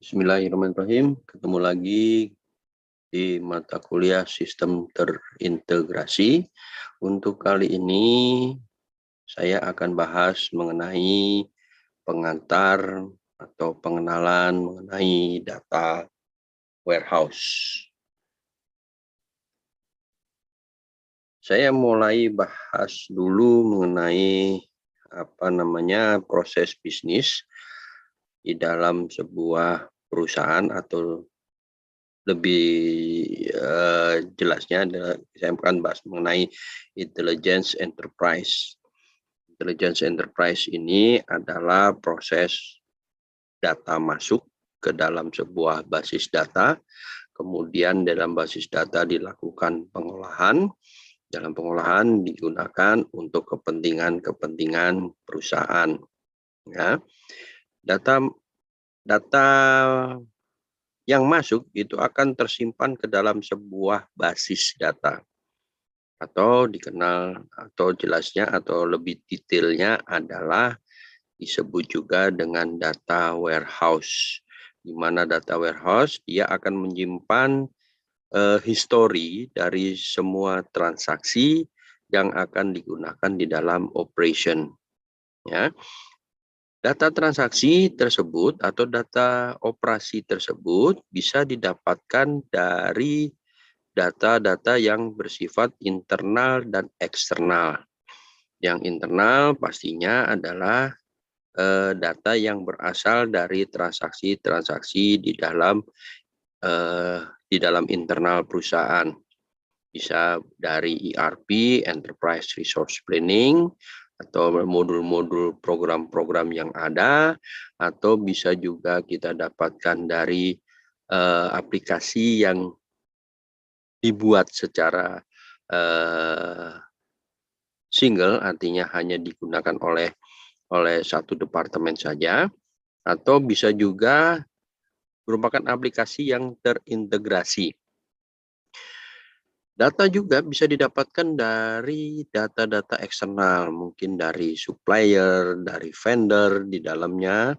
Bismillahirrahmanirrahim. Ketemu lagi di mata kuliah sistem terintegrasi. Untuk kali ini saya akan bahas mengenai pengantar atau pengenalan mengenai data warehouse. Saya mulai bahas dulu mengenai proses bisnis di dalam sebuah perusahaan, atau lebih jelasnya adalah saya akan bahas mengenai intelligence enterprise. Intelligence enterprise ini adalah proses data masuk ke dalam sebuah basis data, kemudian dalam basis data dilakukan pengolahan. Dalam pengolahan digunakan untuk kepentingan perusahaan. Ya. Data yang masuk itu akan tersimpan ke dalam sebuah basis data, atau dikenal, atau jelasnya atau lebih detailnya adalah disebut juga dengan data warehouse. Di mana data warehouse dia akan menyimpan histori dari semua transaksi yang akan digunakan di dalam operation. Ya. Data transaksi tersebut atau data operasi tersebut bisa didapatkan dari data-data yang bersifat internal dan eksternal. Yang internal pastinya adalah data yang berasal dari transaksi-transaksi di dalam internal perusahaan. Bisa dari ERP, Enterprise Resource Planning, atau modul-modul program-program yang ada, atau bisa juga kita dapatkan dari aplikasi yang dibuat secara single, artinya hanya digunakan oleh satu departemen saja, atau bisa juga merupakan aplikasi yang terintegrasi. Data juga bisa didapatkan dari data-data eksternal, mungkin dari supplier, dari vendor di dalamnya.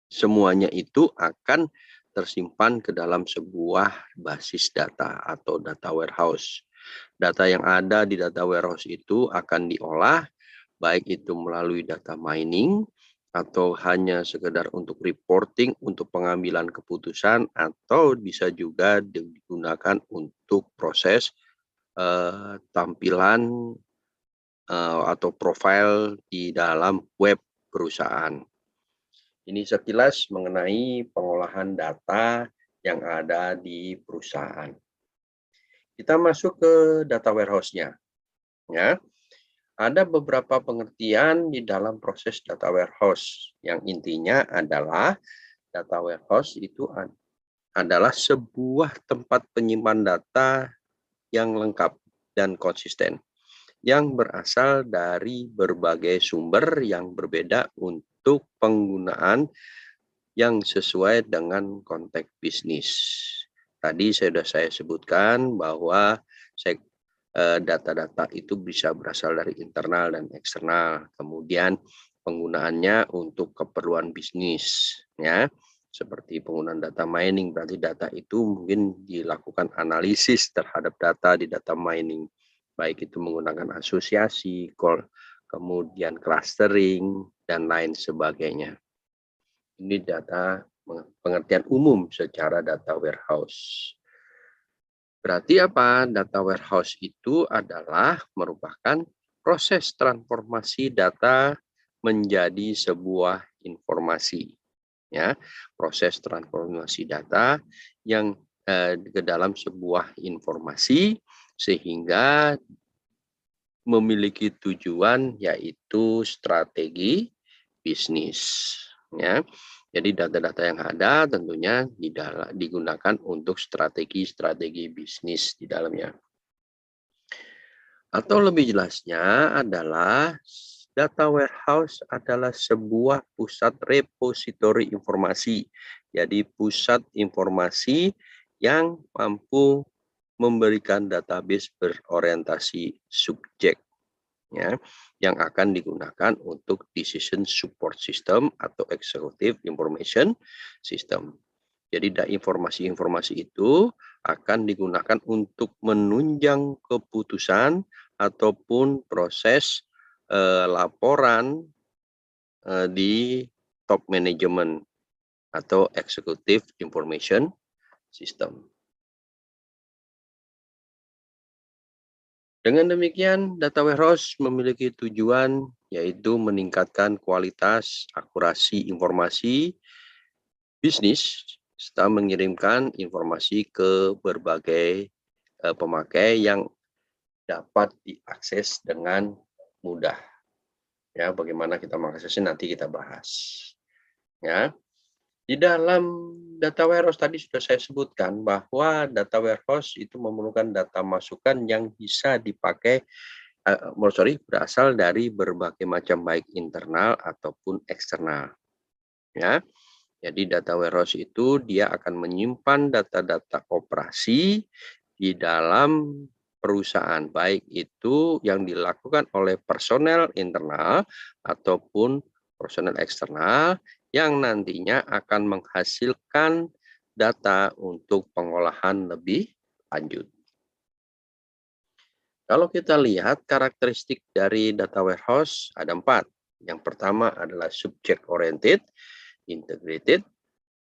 Semuanya itu akan tersimpan ke dalam sebuah basis data atau data warehouse. Data yang ada di data warehouse itu akan diolah, baik itu melalui data mining, atau hanya sekedar untuk reporting, untuk pengambilan keputusan, atau bisa juga digunakan untuk proses tampilan atau profil di dalam web perusahaan. Ini sekilas mengenai pengolahan data yang ada di perusahaan. Kita masuk ke data warehouse-nya. Ya. Ada beberapa pengertian di dalam proses data warehouse, yang intinya adalah data warehouse itu adalah sebuah tempat penyimpan data yang lengkap dan konsisten, yang berasal dari berbagai sumber yang berbeda untuk penggunaan yang sesuai dengan konteks bisnis. Tadi sudah saya sebutkan bahwa data-data itu bisa berasal dari internal dan eksternal. Kemudian penggunaannya untuk keperluan bisnis, ya, seperti penggunaan data mining. Berarti data itu mungkin dilakukan analisis terhadap data di data mining, baik itu menggunakan asosiasi, kemudian clustering, dan lain sebagainya. Ini data pengertian umum secara data warehouse. Berarti apa? Data warehouse itu adalah merupakan proses transformasi data menjadi sebuah informasi. Ya, proses transformasi data yang ke dalam sebuah informasi sehingga memiliki tujuan, yaitu strategi bisnis. Ya. Jadi data-data yang ada tentunya digunakan untuk strategi-strategi bisnis di dalamnya. Atau lebih jelasnya adalah data warehouse adalah sebuah pusat repositori informasi. Jadi pusat informasi yang mampu memberikan database berorientasi subjek. ya, yang akan digunakan untuk decision support system atau executive information system. Jadi informasi-informasi itu akan digunakan untuk menunjang keputusan ataupun proses laporan di top management atau executive information system. Dengan demikian, data warehouse memiliki tujuan yaitu meningkatkan kualitas akurasi informasi bisnis serta mengirimkan informasi ke berbagai pemakai yang dapat diakses dengan mudah. Ya, bagaimana kita mengaksesnya nanti kita bahas. Ya, di dalam data warehouse tadi sudah saya sebutkan bahwa data warehouse itu memerlukan data masukan yang bisa dipakai berasal dari berbagai macam baik internal ataupun eksternal. Ya, jadi data warehouse itu dia akan menyimpan data-data operasi di dalam perusahaan, baik itu yang dilakukan oleh personel internal ataupun personel eksternal yang nantinya akan menghasilkan data untuk pengolahan lebih lanjut. Kalau kita lihat karakteristik dari data warehouse ada 4. Yang pertama adalah subject oriented, integrated,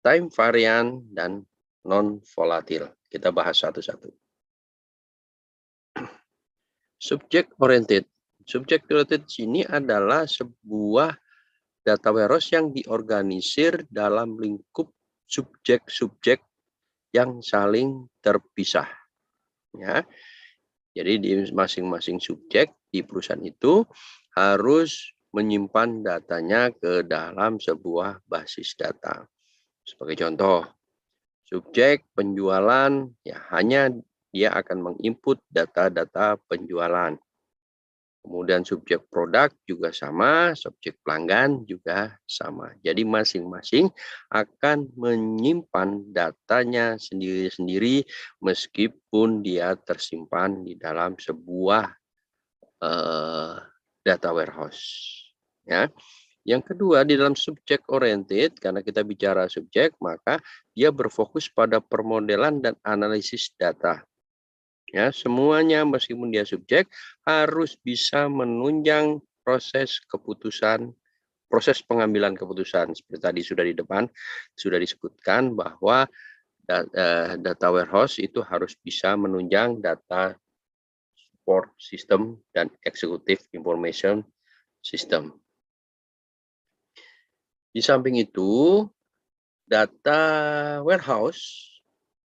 time variant, dan non-volatile. Kita bahas satu-satu. Subject oriented. Subject oriented sini adalah sebuah data warehouse yang diorganisir dalam lingkup subjek-subjek yang saling terpisah. Ya. Jadi di masing-masing subjek di perusahaan itu harus menyimpan datanya ke dalam sebuah basis data. Sebagai contoh, subjek penjualan ya hanya dia akan menginput data-data penjualan. Kemudian subjek produk juga sama, subjek pelanggan juga sama. Jadi masing-masing akan menyimpan datanya sendiri-sendiri meskipun dia tersimpan di dalam sebuah data warehouse. Ya. Yang kedua, di dalam subject oriented, karena kita bicara subjek, maka dia berfokus pada permodelan dan analisis data. Ya, semuanya meskipun dia subjek harus bisa menunjang proses keputusan, proses pengambilan keputusan. Seperti tadi sudah di depan sudah disebutkan bahwa data warehouse itu harus bisa menunjang data support system dan executive information system. Di samping itu, data warehouse,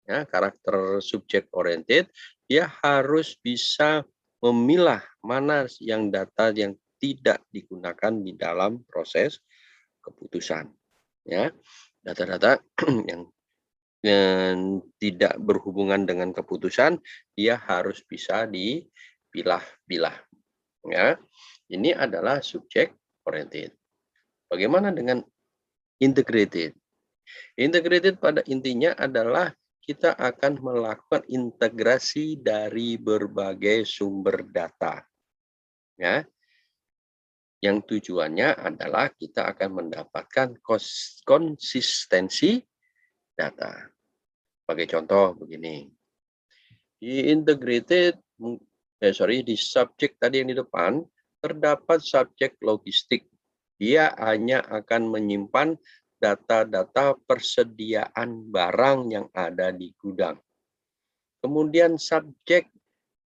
ya, karakter subject oriented, dia harus bisa memilah mana yang data yang tidak digunakan di dalam proses keputusan. Ya, data-data yang tidak berhubungan dengan keputusan, dia harus bisa dipilah-pilah. Ya, ini adalah subject oriented. Bagaimana dengan integrated? Integrated pada intinya adalah kita akan melakukan integrasi dari berbagai sumber data. Ya. Yang tujuannya adalah kita akan mendapatkan konsistensi data. Sebagai contoh begini. Di integrated di subjek tadi yang di depan terdapat subjek logistik. Dia hanya akan menyimpan data-data persediaan barang yang ada di gudang. Kemudian subjek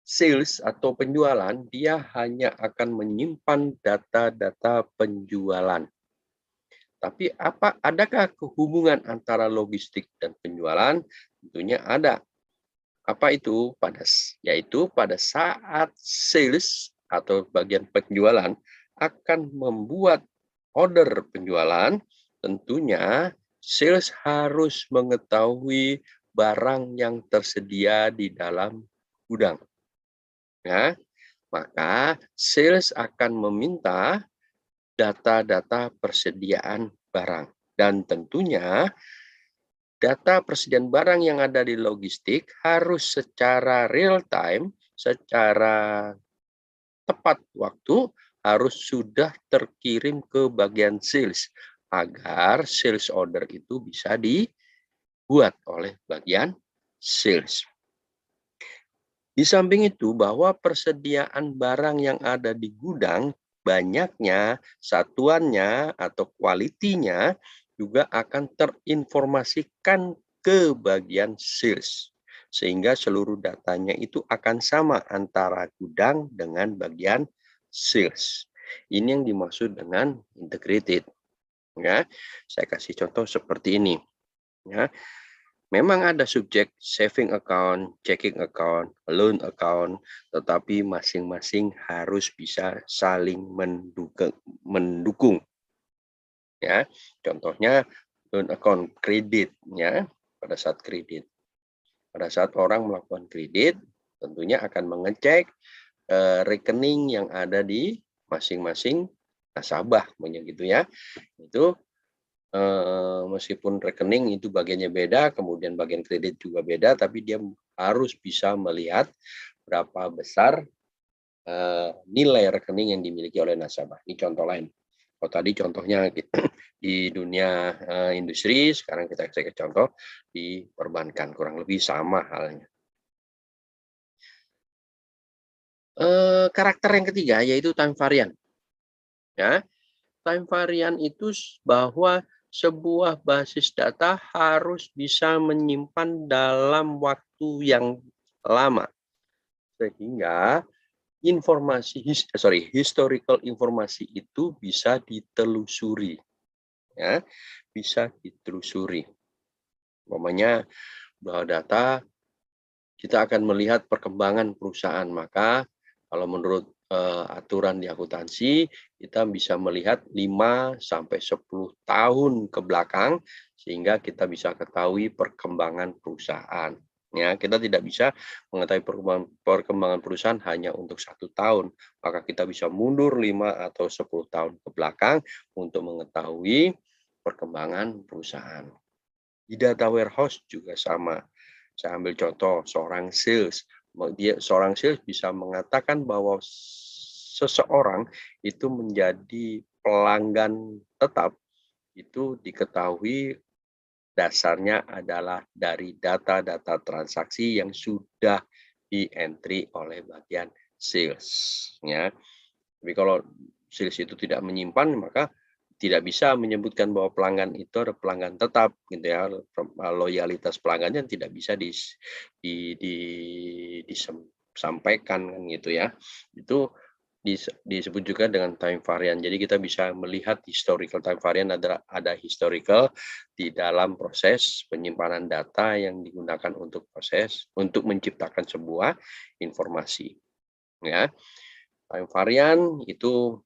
sales atau penjualan, dia hanya akan menyimpan data-data penjualan. Tapi adakah hubungan antara logistik dan penjualan? Tentunya ada. Apa itu? Yaitu pada saat sales atau bagian penjualan akan membuat order penjualan, tentunya sales harus mengetahui barang yang tersedia di dalam gudang. Ya, maka sales akan meminta data-data persediaan barang. Dan tentunya data persediaan barang yang ada di logistik harus secara real time, secara tepat waktu harus sudah terkirim ke bagian sales agar sales order itu bisa dibuat oleh bagian sales. Di samping itu, bahwa persediaan barang yang ada di gudang, banyaknya, satuannya, atau kualitinya juga akan terinformasikan ke bagian sales. Sehingga seluruh datanya itu akan sama antara gudang dengan bagian sales. Ini yang dimaksud dengan integrated. Ya, saya kasih contoh seperti ini. Ya, memang ada subjek saving account, checking account, loan account, tetapi masing-masing harus bisa saling mendukung. Ya, contohnya loan account kredit, ya, pada saat kredit. Pada saat orang melakukan kredit, tentunya akan mengecek rekening yang ada di masing-masing nasabah, begitu ya. Itu meskipun rekening itu bagiannya beda, kemudian bagian kredit juga beda, tapi dia harus bisa melihat berapa besar nilai rekening yang dimiliki oleh nasabah. Ini contoh lain. Kalau tadi contohnya di dunia industri, sekarang kita cek contoh di perbankan, kurang lebih sama halnya. Karakter yang ketiga yaitu time varian. Ya, time varian itu bahwa sebuah basis data harus bisa menyimpan dalam waktu yang lama, sehingga historical informasi itu bisa ditelusuri, ya, bisa ditelusuri. Umpamanya bahwa data kita akan melihat perkembangan perusahaan, maka kalau menurut aturan di akuntansi, kita bisa melihat 5 sampai 10 tahun ke belakang sehingga kita bisa ketahui perkembangan perusahaan. Ya, kita tidak bisa mengetahui perkembangan perusahaan hanya untuk 1 tahun, maka kita bisa mundur 5 atau 10 tahun ke belakang untuk mengetahui perkembangan perusahaan. Di data warehouse juga sama. Saya ambil contoh seorang sales. Seorang sales bisa mengatakan bahwa seseorang itu menjadi pelanggan tetap, itu diketahui dasarnya adalah dari data-data transaksi yang sudah di-entry oleh bagian sales. Ya. Tapi kalau sales itu tidak menyimpan, maka tidak bisa menyebutkan bahwa pelanggan itu ada pelanggan tetap, gitu ya. Loyalitas pelanggannya tidak bisa disampaikan, kan gitu ya. Itu disebut juga dengan time varian. Jadi kita bisa melihat historical time varian, ada historical di dalam proses penyimpanan data yang digunakan untuk menciptakan sebuah informasi. Ya, time varian itu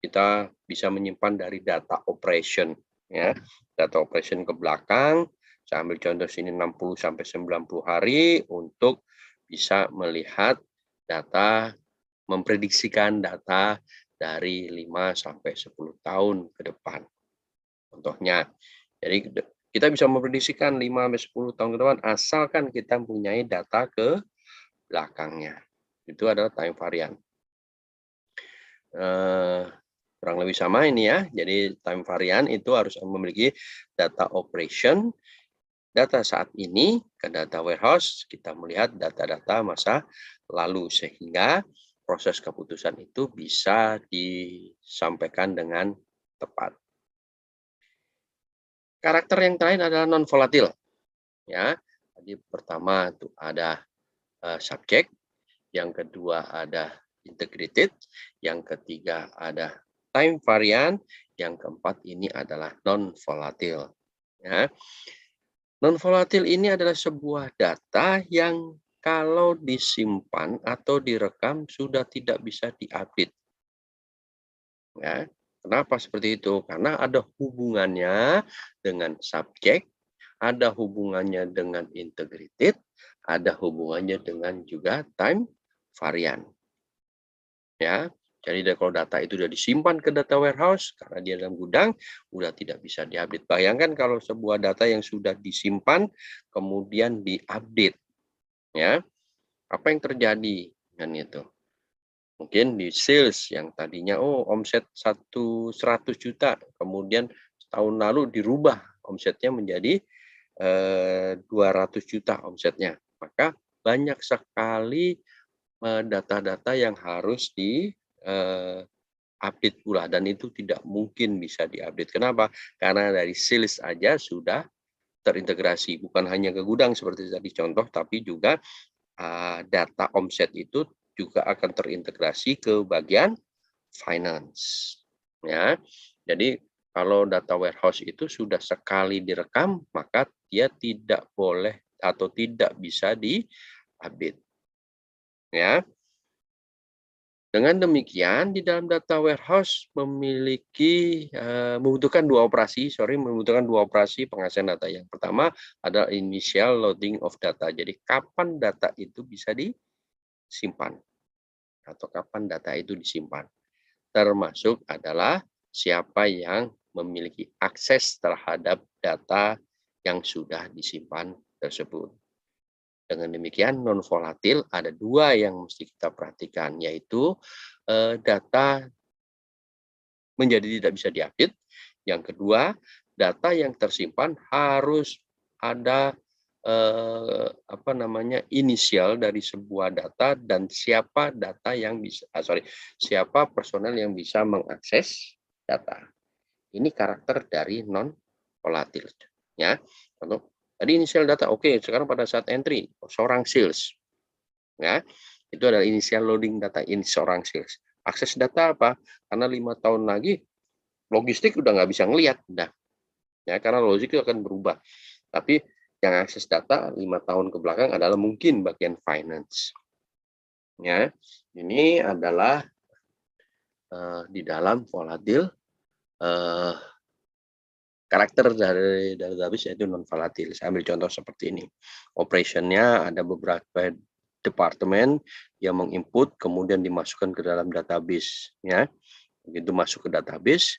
kita bisa menyimpan dari data operation, ya. Data operation ke belakang, saya ambil contoh sini 60 sampai 90 hari untuk bisa melihat data, memprediksikan data dari 5 sampai 10 tahun ke depan. Contohnya, jadi kita bisa memprediksikan 5 sampai 10 tahun ke depan asalkan kita mempunyai data ke belakangnya. Itu adalah time varian. Kurang lebih sama ini ya. Jadi time varian itu harus memiliki data operation, data saat ini ke data warehouse, kita melihat data-data masa lalu sehingga proses keputusan itu bisa disampaikan dengan tepat. Karakter yang terakhir adalah non volatil. Ya. Jadi pertama itu ada subjek, yang kedua ada integrated, yang ketiga ada time varian, yang keempat ini adalah non volatil. Ya. Non volatil ini adalah sebuah data yang kalau disimpan atau direkam sudah tidak bisa diupdate. Ya. Kenapa seperti itu? Karena ada hubungannya dengan subjek, ada hubungannya dengan integrated, ada hubungannya dengan juga time varian. Ya, jadi kalau data itu sudah disimpan ke data warehouse karena dia dalam gudang, sudah tidak bisa diupdate. Bayangkan kalau sebuah data yang sudah disimpan kemudian diupdate, ya, apa yang terjadi dengan itu? Mungkin di sales yang tadinya omset 100 juta, kemudian tahun lalu dirubah omsetnya menjadi 200 juta omsetnya. Maka banyak sekali data-data yang harus di update pula, dan itu tidak mungkin bisa diupdate. Kenapa? Karena dari sales aja sudah terintegrasi, bukan hanya ke gudang seperti tadi contoh, tapi juga data omset itu juga akan terintegrasi ke bagian finance. Ya, jadi kalau data warehouse itu sudah sekali direkam, maka dia tidak boleh atau tidak bisa di-update. Ya, dengan demikian di dalam data warehouse membutuhkan dua operasi pengasihan data. Yang pertama adalah initial loading of data. Jadi kapan data itu bisa disimpan atau kapan data itu disimpan. Termasuk adalah siapa yang memiliki akses terhadap data yang sudah disimpan tersebut. Dengan demikian non volatil ada dua yang mesti kita perhatikan, yaitu data menjadi tidak bisa diupdate. Yang kedua, data yang tersimpan harus ada inisial dari sebuah data dan siapa personel yang bisa mengakses data. Ini karakter dari non volatil, ya. Untuk tadi inisial data, oke. Sekarang pada saat entry seorang sales, ya, itu adalah inisial loading data ini seorang sales. Akses data apa? Karena 5 tahun lagi logistik udah nggak bisa ngelihat, ya, karena logistik itu akan berubah. Tapi yang akses data 5 tahun ke belakang adalah mungkin bagian finance. Ya, ini adalah di dalam volatil karakter dari database yaitu non volatil. Saya ambil contoh seperti ini. Operationnya ada beberapa departemen yang menginput kemudian dimasukkan ke dalam database, ya. Begitu masuk ke database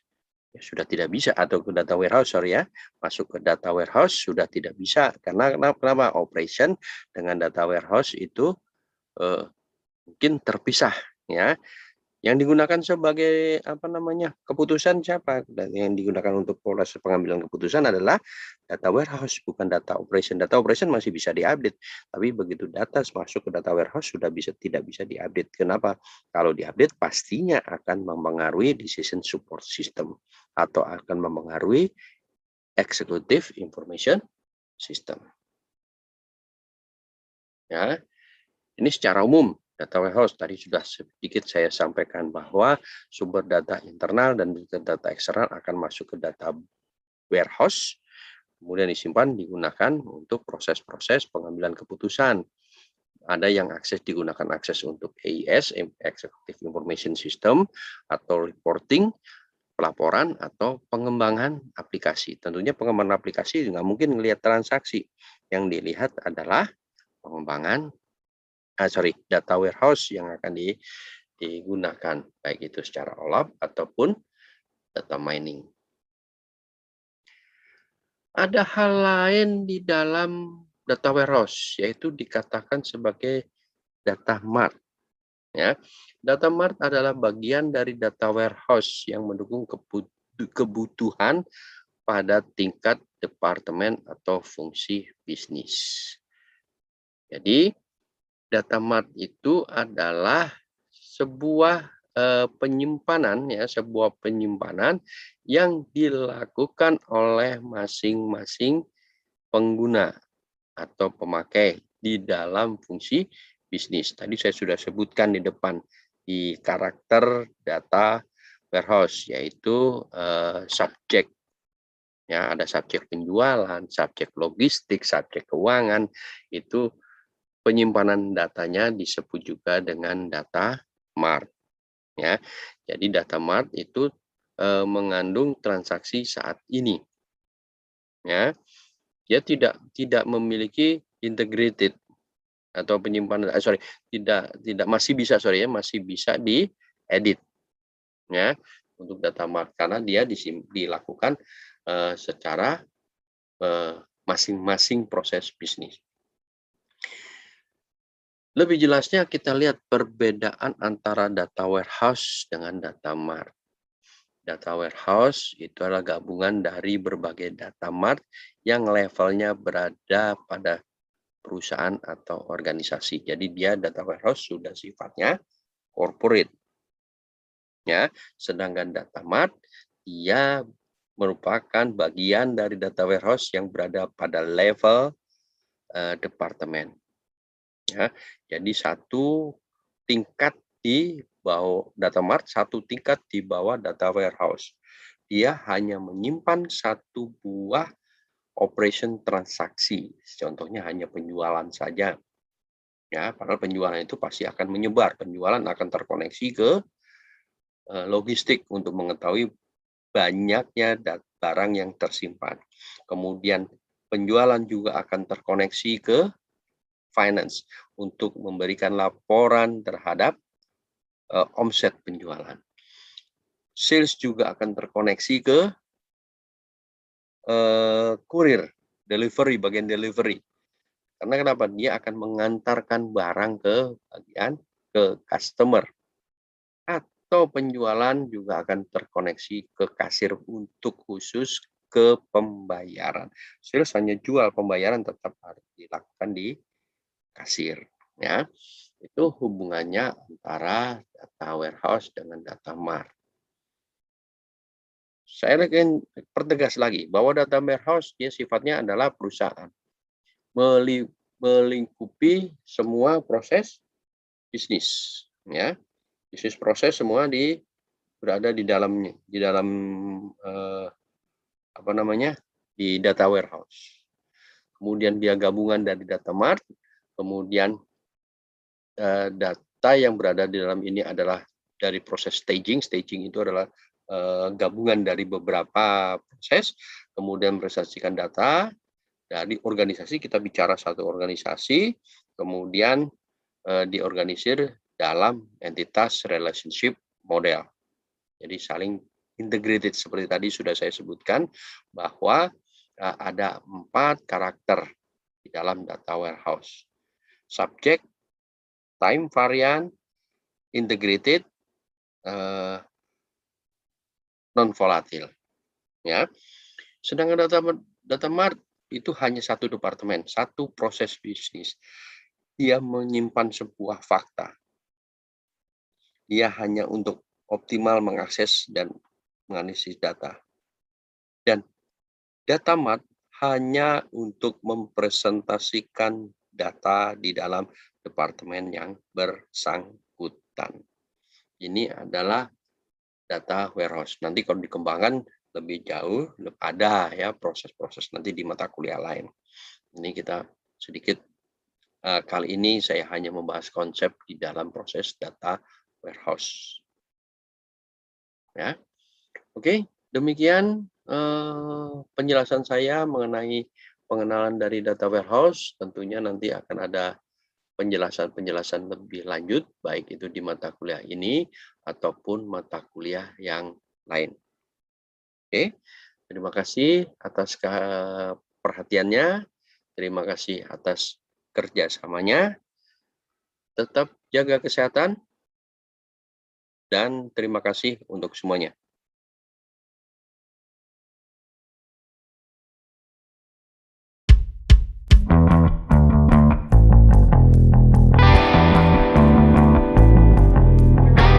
ya sudah tidak bisa, atau ke data warehouse, masuk ke data warehouse sudah tidak bisa. Karena kenapa? Operation dengan data warehouse itu mungkin terpisah, ya. Yang digunakan sebagai keputusan siapa? Dan yang digunakan untuk proses pengambilan keputusan adalah data warehouse, bukan data operation. Data operation masih bisa diupdate, tapi begitu data masuk ke data warehouse sudah tidak bisa diupdate. Kenapa? Kalau diupdate pastinya akan mempengaruhi decision support system atau akan mempengaruhi executive information system. Ya, ini secara umum. Data warehouse tadi sudah sedikit saya sampaikan bahwa sumber data internal dan data eksternal akan masuk ke data warehouse, kemudian disimpan, digunakan untuk proses-proses pengambilan keputusan. Ada yang digunakan akses untuk AIS, Executive Information System, atau reporting, pelaporan, atau pengembangan aplikasi. Tentunya pengembangan aplikasi nggak mungkin melihat transaksi. Yang dilihat adalah pengembangan data warehouse yang akan digunakan, baik itu secara OLAP ataupun data mining. Ada hal lain di dalam data warehouse, yaitu dikatakan sebagai data mart. Ya, data mart adalah bagian dari data warehouse yang mendukung kebutuhan pada tingkat departemen atau fungsi bisnis. Jadi data mart itu adalah sebuah penyimpanan yang dilakukan oleh masing-masing pengguna atau pemakai di dalam fungsi bisnis. Tadi saya sudah sebutkan di depan di karakter data warehouse, yaitu subjek. Ya, ada subjek penjualan, subjek logistik, subjek keuangan. Itu penyimpanan datanya disebut juga dengan data mart. Ya, jadi data mart itu mengandung transaksi saat ini. Ya, dia tidak memiliki integrated atau penyimpanan masih bisa diedit, ya, untuk data mart karena dia dilakukan secara masing-masing proses bisnis. Lebih jelasnya kita lihat perbedaan antara data warehouse dengan data mart. Data warehouse itu adalah gabungan dari berbagai data mart yang levelnya berada pada perusahaan atau organisasi. Jadi dia data warehouse sudah sifatnya corporate. Ya, sedangkan data mart dia merupakan bagian dari data warehouse yang berada pada level departemen. Ya, jadi satu tingkat di bawah data mart, satu tingkat di bawah data warehouse. Dia hanya menyimpan satu buah operation transaksi. Contohnya hanya penjualan saja. Ya, padahal penjualan itu pasti akan menyebar. Penjualan akan terkoneksi ke logistik untuk mengetahui banyaknya barang yang tersimpan. Kemudian penjualan juga akan terkoneksi ke finance untuk memberikan laporan terhadap omset penjualan. Sales juga akan terkoneksi ke kurir, delivery, bagian delivery. Karena kenapa? Dia akan mengantarkan barang ke customer. Atau penjualan juga akan terkoneksi ke kasir untuk khusus ke pembayaran. Sales hanya jual, pembayaran tetap harus dilakukan di kasir. Ya, itu hubungannya antara data warehouse dengan data mart. Saya ingin pertegas lagi bahwa data warehouse dia sifatnya adalah perusahaan melingkupi semua proses bisnis, ya. Bisnis proses semua berada di dalamnya, di dalam apa namanya? Di data warehouse. Kemudian dia gabungan dari data mart, kemudian data yang berada di dalam ini adalah dari proses staging. Staging itu adalah gabungan dari beberapa proses, kemudian presentasikan data dari organisasi. Kita bicara satu organisasi, kemudian diorganisir dalam entitas relationship model. Jadi saling integrated seperti tadi sudah saya sebutkan bahwa ada 4 karakter di dalam data warehouse. Subject, time variant, integrated, non volatil. Ya. Sedangkan data mart itu hanya satu departemen, satu proses bisnis. Dia menyimpan sebuah fakta. Dia hanya untuk optimal mengakses dan menganalisis data. Dan data mart hanya untuk mempresentasikan data di dalam departemen yang bersangkutan. Ini adalah data warehouse. Nanti kalau dikembangkan lebih jauh, ada ya proses-proses nanti di mata kuliah lain. Ini kita sedikit kali ini saya hanya membahas konsep di dalam proses data warehouse. Ya, oke, demikian penjelasan saya mengenai pengenalan dari data warehouse. Tentunya nanti akan ada penjelasan-penjelasan lebih lanjut, baik itu di mata kuliah ini ataupun mata kuliah yang lain. Oke, terima kasih atas perhatiannya, terima kasih atas kerjasamanya, tetap jaga kesehatan, dan terima kasih untuk semuanya.